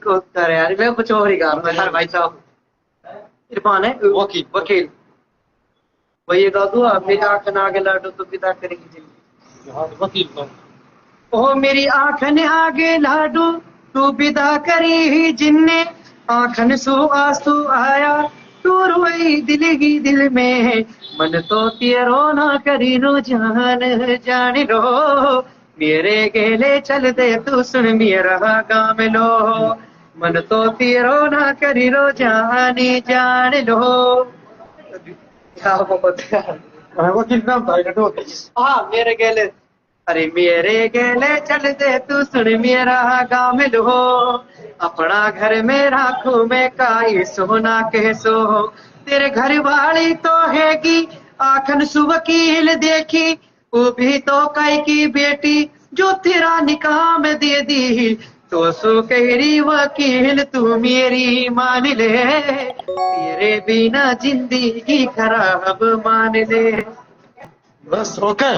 कुत्तर यार मैं कुछ और ही गा रहा यार भाई साहब। इरफान है वकील वकील। वही गा दूं मेरी आंख ना आगे लाडो तो विदा करेगी जिंदगी। हाँ, वकील का ओ मेरी आंखन आगे लाडू तू विदा करी ही जिन्ने आंखन सो आंसू आया तू रोई दिल ही दिल में मन तो तेरो ना करी रो जान लो मेरे गेले चल दे तू सुन मेरा काम लो मन तो तेरो ना करी रो जान लो। क्या बात है। हाँ, वकील नाम था इधर वकील हाँ मेरे गेले अरे मेरे गेले चल दे तू सुन मेरा गाँव लो अपना घर में राखू मैं काई सोना के सो तेरे घर वाली तो हैगी आखन सुवकील देखी वो भी तो काई की बेटी जो तेरा निकाह में दे दी तो सो कहरी वकील तू मेरी मान ले तेरे बिना जिंदगी खराब मान ले। बस ओके